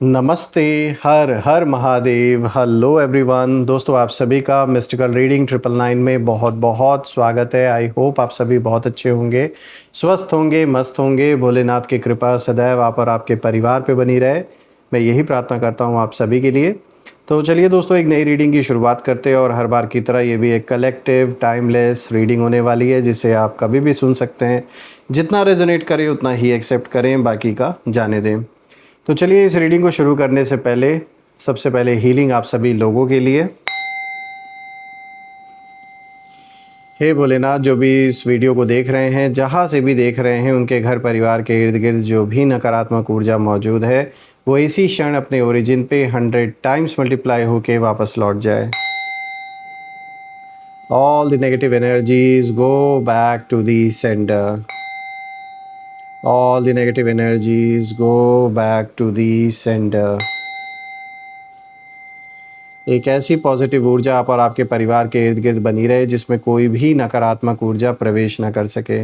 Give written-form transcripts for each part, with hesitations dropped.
नमस्ते। Har Har Mahadev. Hello everyone. दोस्तों, आप सभी का मिस्टिकल रीडिंग 999 में बहुत बहुत स्वागत है। आई होप आप सभी बहुत अच्छे होंगे, स्वस्थ होंगे, मस्त होंगे। भोलेनाथ की कृपा सदैव आप और आपके परिवार पे बनी रहे, मैं यही प्रार्थना करता हूँ आप सभी के लिए। तो चलिए दोस्तों, एक नई रीडिंग की शुरुआत करते हैं और हर बार की तरह ये भी एक कलेक्टिव टाइमलेस रीडिंग होने वाली है, जिसे आप कभी भी सुन सकते हैं। जितना रेजोनेट करे उतना ही एक्सेप्ट करें, बाकी का जाने दें। तो चलिए इस रीडिंग को शुरू करने से पहले सबसे पहले हीलिंग आप सभी लोगों के लिए। हे भोलेनाथ, जो भी इस वीडियो को देख रहे हैं, जहाँ से भी देख रहे हैं, उनके घर परिवार के इर्द गिर्द जो भी नकारात्मक ऊर्जा मौजूद है वो इसी क्षण अपने ओरिजिन पे 100 टाइम्स मल्टीप्लाई होके वापस लौट जाए। All the negative energies go back to the centre. All the negative energies go back to the centre. एक ऐसी पॉजिटिव ऊर्जा आप और आपके परिवार के इर्द गिर्द बनी रहे जिसमें कोई भी नकारात्मक ऊर्जा प्रवेश न कर सके।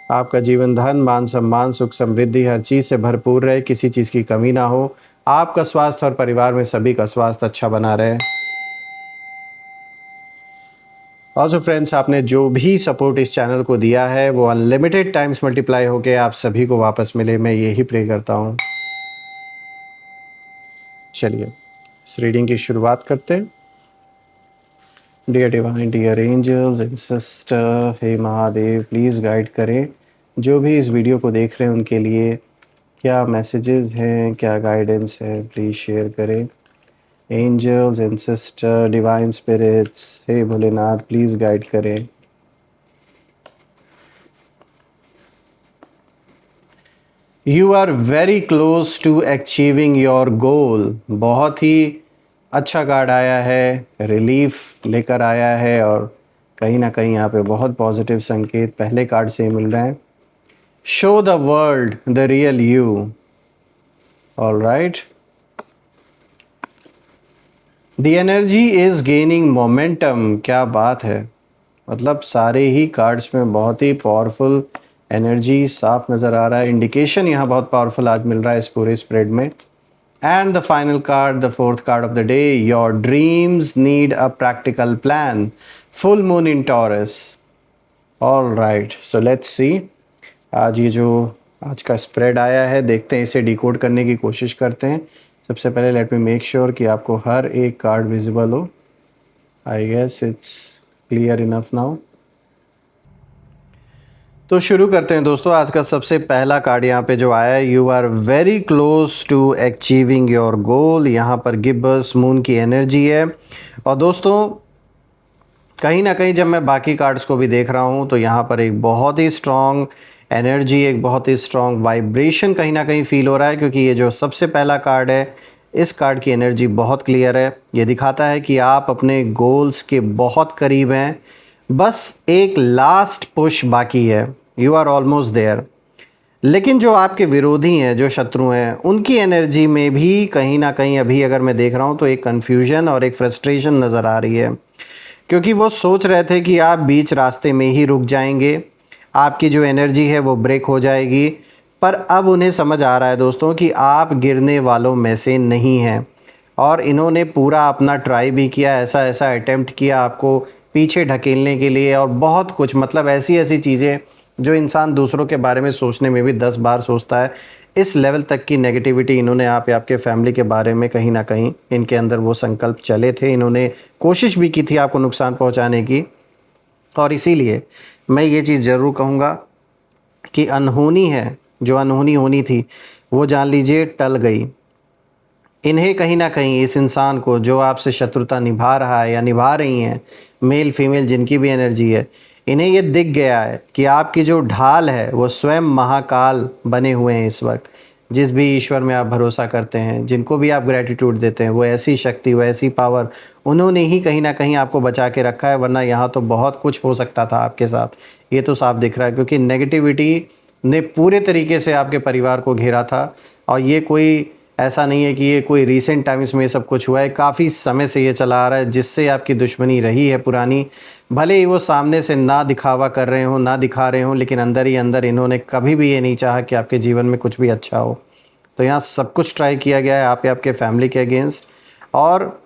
आपका जीवन धन, मान सम्मान, सुख समृद्धि हर चीज़ से भरपूर रहे, किसी चीज़ की कमी ना हो। आपका स्वास्थ्य और परिवार में सभी का स्वास्थ्य अच्छा बना रहे। ऑल्सो फ्रेंड्स, आपने जो भी सपोर्ट इस चैनल को दिया है वो अनलिमिटेड टाइम्स मल्टीप्लाई होकर आप सभी को वापस मिले, मैं यही प्रे करता हूँ। चलिए इस रीडिंग की शुरुआत करते हैं। Dear divine, dear angels and sister, हे महादेव, प्लीज़ गाइड करें जो भी इस वीडियो को देख रहे हैं उनके लिए क्या मैसेजेस हैं, क्या गाइडेंस है, प्लीज़ शेयर करें। Angels and sister, divine spirits, हे भोलेनाथ, प्लीज़ गाइड करें। You are very close to achieving your goal. बहुत ही अच्छा कार्ड आया है, रिलीफ लेकर आया है और कहीं ना कहीं यहाँ पे बहुत पॉजिटिव संकेत पहले कार्ड से ही मिल रहे हैं। Show the world the real you. All right, the energy is gaining momentum. क्या बात है, मतलब सारे ही कार्ड्स में बहुत ही पावरफुल एनर्जी साफ नज़र आ रहा है। इंडिकेशन यहाँ बहुत पावरफुल आज मिल रहा है इस पूरे स्प्रेड में। And the final card, the fourth card of the day, your dreams need a practical plan. Full moon in Taurus. All right, so let's see. आज ये जो आज का स्प्रेड आया है, देखते हैं, इसे डिकोड करने की कोशिश करते हैं। सबसे पहले लेट मी मेक श्योर कि आपको हर एक कार्ड विजिबल हो। I guess it's clear enough now. तो शुरू करते हैं दोस्तों। आज का सबसे पहला कार्ड यहाँ पे जो आया है, you are very close to achieving your goal. यहाँ पर गिब्बस मून की एनर्जी है। और दोस्तों, कहीं ना कहीं जब मैं बाकी कार्ड्स को भी देख रहा हूँ तो यहाँ पर एक बहुत ही स्ट्रॉन्ग एनर्जी, एक बहुत ही स्ट्रॉन्ग वाइब्रेशन कहीं ना कहीं फील हो रहा है, क्योंकि ये जो सबसे पहला कार्ड है, इस कार्ड की एनर्जी बहुत क्लियर है। ये दिखाता है कि आप अपने गोल्स के बहुत करीब हैं, बस एक लास्ट पुश बाकी है। You are almost there. लेकिन जो आपके विरोधी हैं, जो शत्रु हैं, उनकी एनर्जी में भी कहीं ना कहीं अभी अगर मैं देख रहा हूँ तो एक कन्फ्यूजन और एक फ्रस्ट्रेशन नज़र आ रही है, क्योंकि वो सोच रहे थे कि आप बीच रास्ते में ही रुक जाएंगे, आपकी जो एनर्जी है वो ब्रेक हो जाएगी। पर अब उन्हें समझ आ रहा है दोस्तों कि आप गिरने वालों में से नहीं हैं, और इन्होंने पूरा अपना ट्राई भी किया, ऐसा ऐसा अटेम्प्ट किया आपको पीछे ढकेलने के लिए, और बहुत कुछ, मतलब ऐसी ऐसी चीज़ें जो इंसान दूसरों के बारे में सोचने में भी 10 बार सोचता है। इस लेवल तक की नेगेटिविटी इन्होंने आप या आपके फैमिली के बारे में, कहीं ना कहीं इनके अंदर वो संकल्प चले थे, इन्होंने कोशिश भी की थी आपको नुकसान पहुंचाने की। और इसीलिए मैं ये चीज़ ज़रूर कहूँगा कि अनहोनी है, जो अनहोनी होनी थी वो जान लीजिए टल गई। इन्हें कहीं ना कहीं, इस इंसान को जो आपसे शत्रुता निभा रहा है या निभा रही हैं, मेल फीमेल जिनकी भी एनर्जी है, इन्हें ये दिख गया है कि आपकी जो ढाल है वो स्वयं महाकाल बने हुए हैं इस वक्त। जिस भी ईश्वर में आप भरोसा करते हैं, जिनको भी आप ग्रैटिट्यूड देते हैं, वो ऐसी शक्ति, वो ऐसी पावर उन्होंने ही कहीं ना कहीं आपको बचा के रखा है, वरना यहाँ तो बहुत कुछ हो सकता था आपके साथ। ये तो साफ दिख रहा है, क्योंकि नेगेटिविटी ने पूरे तरीके से आपके परिवार को घेरा था। और ये कोई ऐसा नहीं है कि ये कोई रीसेंट टाइम्स में ये सब कुछ हुआ है, काफ़ी समय से ये चला आ रहा है, जिससे आपकी दुश्मनी रही है पुरानी। भले ही वो सामने से ना दिखावा कर रहे हों, ना दिखा रहे हों, लेकिन अंदर ही अंदर इन्होंने कभी भी ये नहीं चाहा कि आपके जीवन में कुछ भी अच्छा हो। तो यहाँ सब कुछ ट्राई किया गया है आप या आपके फैमिली के अगेंस्ट, और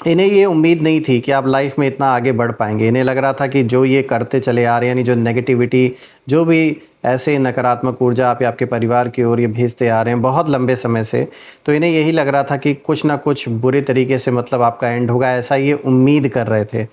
इन्हें ये उम्मीद नहीं थी कि आप लाइफ में इतना आगे बढ़ पाएंगे। इन्हें लग रहा था कि जो ये करते चले आ रहे हैं, यानी जो नेगेटिविटी, जो भी ऐसे नकारात्मक ऊर्जा आप या आपके परिवार की ओर ये भेजते आ रहे हैं बहुत लंबे समय से, तो इन्हें यही लग रहा था कि कुछ ना कुछ बुरे तरीके से मतलब आपका एंड होगा, ऐसा ये उम्मीद कर रहे थे।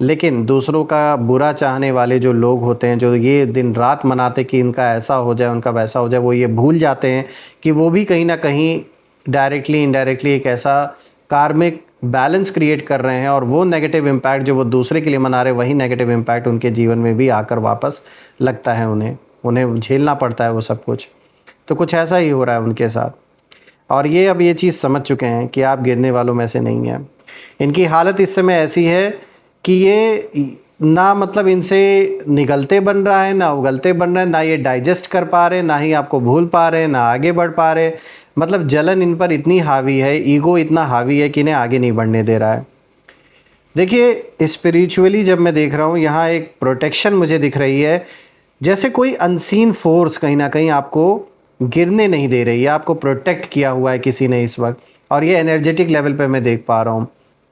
लेकिन दूसरों का बुरा चाहने वाले जो लोग होते हैं, जो ये दिन रात मनाते कि इनका ऐसा हो जाए, उनका वैसा हो जाए, वो ये भूल जाते हैं कि वो भी कहीं ना कहीं डायरेक्टली इनडायरेक्टली एक ऐसा कार्मिक बैलेंस क्रिएट कर रहे हैं, और वो नेगेटिव इम्पैक्ट जो वो दूसरे के लिए मना रहे, वही नेगेटिव इम्पैक्ट उनके जीवन में भी आकर वापस लगता है, उन्हें झेलना पड़ता है वो सब कुछ। तो कुछ ऐसा ही हो रहा है उनके साथ, और ये अब ये चीज़ समझ चुके हैं कि आप गिरने वालों में से नहीं हैं। इनकी हालत इस समय ऐसी है कि ये ना मतलब इनसे निगलते बन रहा है, ना उगलते बन रहे हैं, ना ये डाइजेस्ट कर पा रहे, ना ही आपको भूल पा रहे, ना आगे बढ़ पा रहे। मतलब जलन इन पर इतनी हावी है, ईगो इतना हावी है कि इन्हें आगे नहीं बढ़ने दे रहा है। देखिए स्पिरिचुअली जब मैं देख रहा हूँ, यहाँ एक प्रोटेक्शन मुझे दिख रही है, जैसे कोई अनसीन फोर्स कहीं ना कहीं आपको गिरने नहीं दे रही है, आपको प्रोटेक्ट किया हुआ है किसी ने इस वक्त। और ये एनर्जेटिक लेवल पे मैं देख पा रहा हूँ।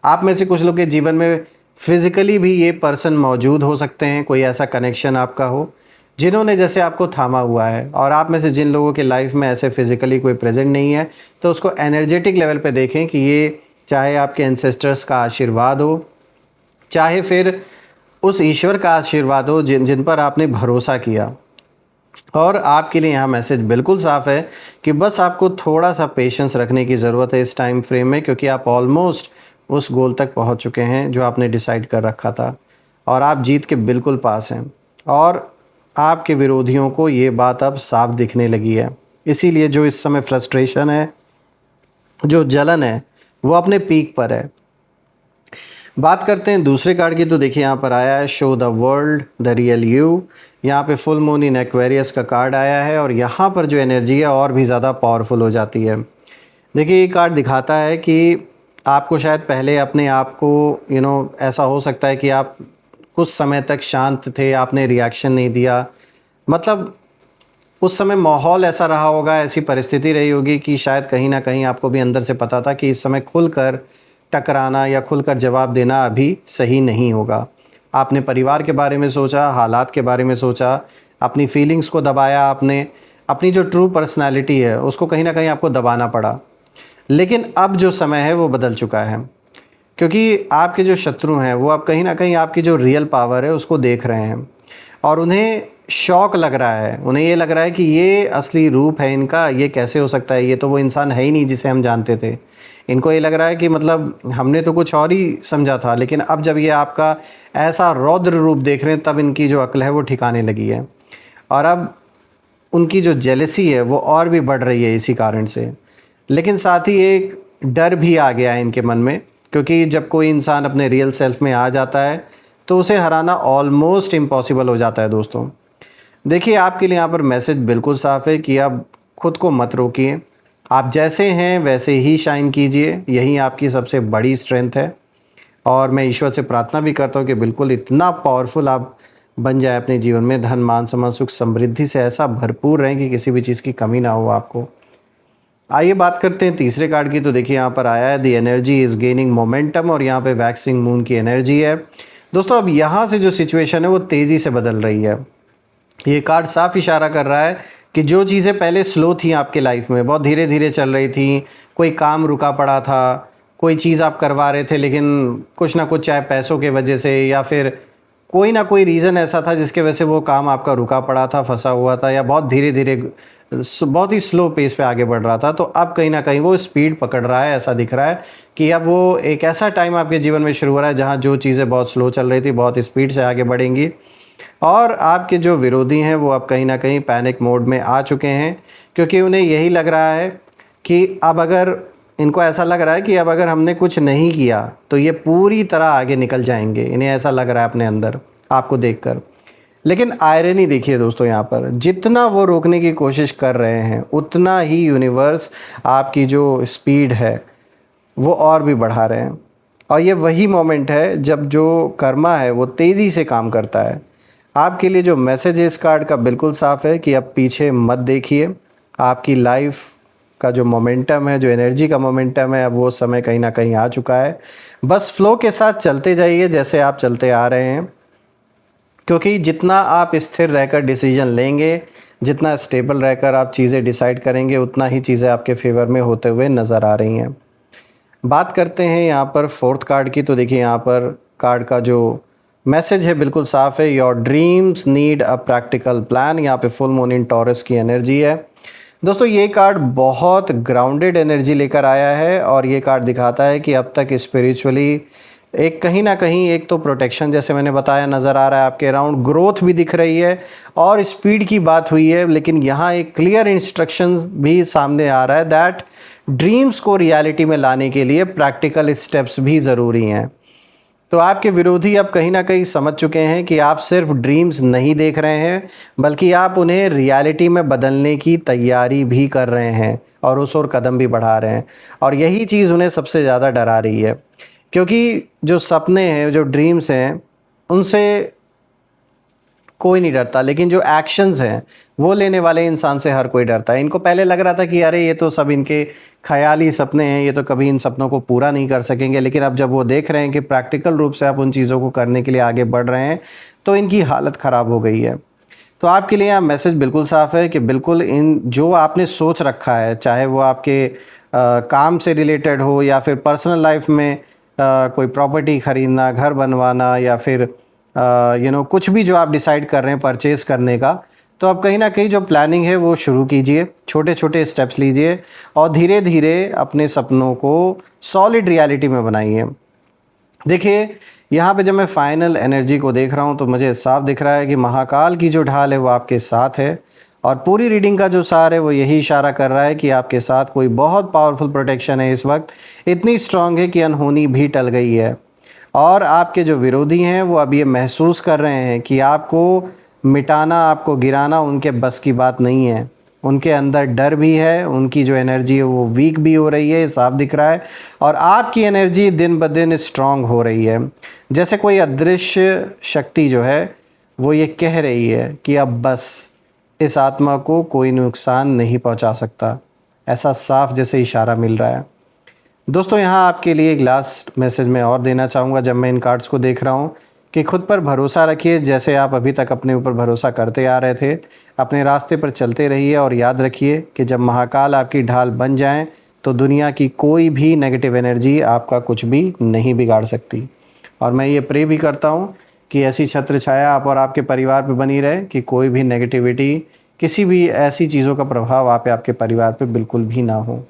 आप में से कुछ लोग के जीवन में फिज़िकली भी ये पर्सन मौजूद हो सकते हैं, कोई ऐसा कनेक्शन आपका हो जिन्होंने जैसे आपको थामा हुआ है। और आप में से जिन लोगों के लाइफ में ऐसे फिज़िकली कोई प्रेजेंट नहीं है, तो उसको एनर्जेटिक लेवल पे देखें कि ये चाहे आपके एंसेस्टर्स का आशीर्वाद हो, चाहे फिर उस ईश्वर का आशीर्वाद हो जिन पर आपने भरोसा किया। और आपके लिए यहाँ मैसेज बिल्कुल साफ़ है कि बस आपको थोड़ा सा पेशेंस रखने की ज़रूरत है इस टाइम फ्रेम में, क्योंकि आप ऑलमोस्ट उस गोल तक पहुँच चुके हैं जो आपने डिसाइड कर रखा था, और आप जीत के बिल्कुल पास हैं। और आपके विरोधियों को ये बात अब साफ दिखने लगी है, इसीलिए जो इस समय फ्रस्ट्रेशन है, जो जलन है, वो अपने पीक पर है। बात करते हैं दूसरे कार्ड की, तो देखिए यहाँ पर आया है show the world the real you. यहाँ पे फुल मून इन एक्वेरियस का कार्ड आया है, और यहाँ पर जो एनर्जी है और भी ज़्यादा पावरफुल हो जाती है। देखिए ये कार्ड दिखाता है कि आपको शायद पहले अपने आप को ऐसा हो सकता है कि आप कुछ समय तक शांत थे, आपने रिएक्शन नहीं दिया, मतलब उस समय माहौल ऐसा रहा होगा, ऐसी परिस्थिति रही होगी कि शायद कहीं ना कहीं आपको भी अंदर से पता था कि इस समय खुलकर टकराना या खुलकर जवाब देना अभी सही नहीं होगा। आपने परिवार के बारे में सोचा, हालात के बारे में सोचा, अपनी फीलिंग्स को दबाया, आपने अपनी जो ट्रू पर्सनालिटी है उसको कहीं ना कहीं आपको दबाना पड़ा। लेकिन अब जो समय है वो बदल चुका है, क्योंकि आपके जो शत्रु हैं वो अब कहीं ना कहीं आपकी जो रियल पावर है उसको देख रहे हैं, और उन्हें शौक लग रहा है, उन्हें ये लग रहा है कि ये असली रूप है इनका, ये कैसे हो सकता है, ये तो वो इंसान है ही नहीं जिसे हम जानते थे। इनको ये लग रहा है कि मतलब हमने तो कुछ और ही समझा था, लेकिन अब जब ये आपका ऐसा रौद्र रूप देख रहे हैं तब इनकी जो अक्ल है वो ठिकाने लगी है, और अब उनकी जो जेलसी है वो और भी बढ़ रही है इसी कारण से। लेकिन साथ ही एक डर भी आ गया है इनके मन में, क्योंकि जब कोई इंसान अपने रियल सेल्फ में आ जाता है तो उसे हराना ऑलमोस्ट इम्पॉसिबल हो जाता है दोस्तों। देखिए आपके लिए यहाँ पर मैसेज बिल्कुल साफ़ है कि आप खुद को मत रोकिए, आप जैसे हैं वैसे ही शाइन कीजिए, यही आपकी सबसे बड़ी स्ट्रेंथ है। और मैं ईश्वर से प्रार्थना भी करता हूँ कि बिल्कुल इतना पावरफुल आप बन जाए अपने जीवन में, धन मान सम्मान सुख समृद्धि से ऐसा भरपूर रहें कि किसी भी चीज़ की कमी ना हो आपको। आइए बात करते हैं तीसरे कार्ड की, तो देखिए यहाँ पर आया है the energy is gaining momentum, और यहाँ पे वैक्सिंग मून की एनर्जी है। दोस्तों अब यहाँ से जो सिचुएशन है वो तेज़ी से बदल रही है। ये कार्ड साफ इशारा कर रहा है कि जो चीज़ें पहले स्लो थी आपके लाइफ में, बहुत धीरे धीरे चल रही थी, कोई काम रुका पड़ा था, कोई चीज़ आप करवा रहे थे लेकिन कुछ ना कुछ, चाहे पैसों के वजह से या फिर कोई ना कोई रीज़न ऐसा था जिसके वजह से वो काम आपका रुका पड़ा था, फंसा हुआ था, या बहुत धीरे धीरे बहुत ही स्लो पेस पे आगे बढ़ रहा था, तो अब कहीं ना कहीं वो स्पीड पकड़ रहा है। ऐसा दिख रहा है कि अब वो एक ऐसा टाइम आपके जीवन में शुरू हो रहा है जहाँ जो चीज़ें बहुत स्लो चल रही थी बहुत स्पीड से आगे बढ़ेंगी, और आपके जो विरोधी हैं वो अब कहीं ना कहीं पैनिक मोड में आ चुके हैं, क्योंकि उन्हें यही लग रहा है कि अब अगर इनको ऐसा लग रहा है कि अब अगर हमने कुछ नहीं किया तो ये पूरी तरह आगे निकल जाएंगे, इन्हें ऐसा लग रहा है अपने अंदर आपको देखकर। लेकिन आयरनी देखिए दोस्तों, यहाँ पर जितना वो रोकने की कोशिश कर रहे हैं उतना ही यूनिवर्स आपकी जो स्पीड है वो और भी बढ़ा रहे हैं, और ये वही मोमेंट है जब जो कर्मा है वो तेज़ी से काम करता है। आपके लिए जो मैसेज है इस कार्ड का बिल्कुल साफ़ है कि अब पीछे मत देखिए, आपकी लाइफ का जो मोमेंटम है, जो एनर्जी का मोमेंटम है, अब वो समय कहीं ना कहीं आ चुका है। बस फ्लो के साथ चलते जाइए जैसे आप चलते आ रहे हैं, क्योंकि जितना आप स्थिर रहकर डिसीजन लेंगे, जितना स्टेबल रहकर आप चीज़ें डिसाइड करेंगे, उतना ही चीज़ें आपके फेवर में होते हुए नज़र आ रही हैं। बात करते हैं यहाँ पर फोर्थ कार्ड की। तो देखिए यहाँ पर कार्ड का जो मैसेज है बिल्कुल साफ है, your dreams need a practical plan. यहाँ पे फुल मून इन टॉरस की एनर्जी है। दोस्तों ये कार्ड बहुत ग्राउंडेड एनर्जी लेकर आया है और ये कार्ड दिखाता है कि अब तक स्पिरिचुअली एक कहीं ना कहीं एक तो प्रोटेक्शन जैसे मैंने बताया नज़र आ रहा है आपके अराउंड, ग्रोथ भी दिख रही है और स्पीड की बात हुई है, लेकिन यहाँ एक क्लियर इंस्ट्रक्शंस भी सामने आ रहा है दैट ड्रीम्स को रियलिटी में लाने के लिए प्रैक्टिकल स्टेप्स भी ज़रूरी हैं। तो आपके विरोधी अब कहीं ना कहीं समझ चुके हैं कि आप सिर्फ ड्रीम्स नहीं देख रहे हैं, बल्कि आप उन्हें रियलिटी में बदलने की तैयारी भी कर रहे हैं और उस ओर कदम भी बढ़ा रहे हैं। और यही चीज़ उन्हें सबसे ज़्यादा डरा रही है, क्योंकि जो सपने हैं, जो ड्रीम्स हैं, उनसे कोई नहीं डरता, लेकिन जो एक्शंस हैं वो लेने वाले इंसान से हर कोई डरता है। इनको पहले लग रहा था कि अरे ये तो सब इनके ख्याली सपने हैं, ये तो कभी इन सपनों को पूरा नहीं कर सकेंगे, लेकिन अब जब वो देख रहे हैं कि प्रैक्टिकल रूप से आप उन चीज़ों को करने के लिए आगे बढ़ रहे हैं, तो इनकी हालत ख़राब हो गई है। तो आपके लिए यहाँ मैसेज बिल्कुल साफ़ है कि बिल्कुल इन जो आपने सोच रखा है, चाहे वो आपके काम से रिलेटेड हो या फिर पर्सनल लाइफ में कोई प्रॉपर्टी ख़रीदना, घर बनवाना, या फिर कुछ भी जो आप डिसाइड कर रहे हैं परचेज़ करने का, तो अब कहीं ना कहीं जो प्लानिंग है वो शुरू कीजिए, छोटे छोटे स्टेप्स लीजिए और धीरे धीरे अपने सपनों को सॉलिड रियलिटी में बनाइए। देखिए यहाँ पे जब मैं फाइनल एनर्जी को देख रहा हूँ तो मुझे साफ दिख रहा है कि महाकाल की जो ढाल है वो आपके साथ है और पूरी रीडिंग का जो सार है वो यही इशारा कर रहा है कि आपके साथ कोई बहुत पावरफुल प्रोटेक्शन है इस वक्त, इतनी स्ट्रांग है कि अनहोनी भी टल गई है। और आपके जो विरोधी हैं वो अब ये महसूस कर रहे हैं कि आपको मिटाना, आपको गिराना उनके बस की बात नहीं है। उनके अंदर डर भी है, उनकी जो एनर्जी है वो वीक भी हो रही है, साफ दिख रहा है। और आपकी एनर्जी दिन ब दिन स्ट्रांग हो रही है, जैसे कोई अदृश्य शक्ति जो है वो ये कह रही है कि अब बस इस आत्मा को कोई नुकसान नहीं पहुंचा सकता। ऐसा साफ जैसे इशारा मिल रहा है। दोस्तों यहाँ आपके लिए एक लास्ट मैसेज मैं और देना चाहूँगा जब मैं इन कार्ड्स को देख रहा हूँ, कि खुद पर भरोसा रखिए जैसे आप अभी तक अपने ऊपर भरोसा करते आ रहे थे। अपने रास्ते पर चलते रहिए और याद रखिए कि जब महाकाल आपकी ढाल बन जाएं तो दुनिया की कोई भी नेगेटिव एनर्जी आपका कुछ भी नहीं बिगाड़ सकती। और मैं ये प्रे भी करता हूँ कि ऐसी छत्र छाया आप और आपके परिवार पर बनी रहे कि कोई भी नेगेटिविटी, किसी भी ऐसी चीज़ों का प्रभाव आप आपके परिवार पर बिल्कुल भी ना हो।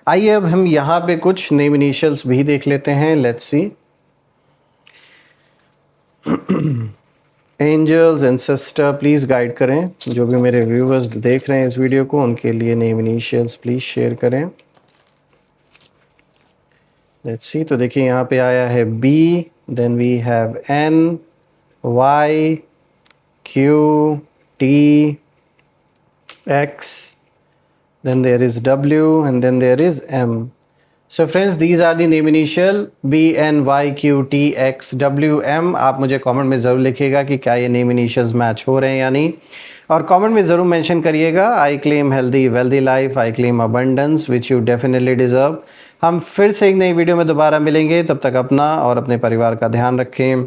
आइए अब हम यहाँ पे कुछ नेम इनिशियल्स भी देख लेते हैं। Let's see. Angels and sister please guide करें, जो भी मेरे व्यूवर्स देख रहे हैं इस वीडियो को उनके लिए नेम इनिशियल्स प्लीज़ शेयर करें। Let's see. तो देखिए यहाँ पे आया है B, then we have N, Y, Q, T, X, then there is W and then there is M. So friends, these are the name initial B, N, Y, Q, T, X, W, M। आप मुझे comment में ज़रूर लिखिएगा कि क्या ये name initials match हो रहे हैं या नहीं, और कमेंट में ज़रूर मेंशन करिएगा I claim healthy wealthy life, I claim abundance which you definitely deserve. हम फिर से एक नई वीडियो में दोबारा मिलेंगे, तब तक अपना और अपने परिवार का ध्यान रखें।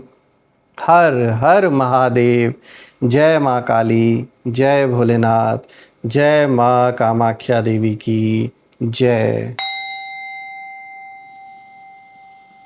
हर हर महादेव। जय माँ काली, जय भोलेनाथ, जय माँ कामाख्या देवी की जय।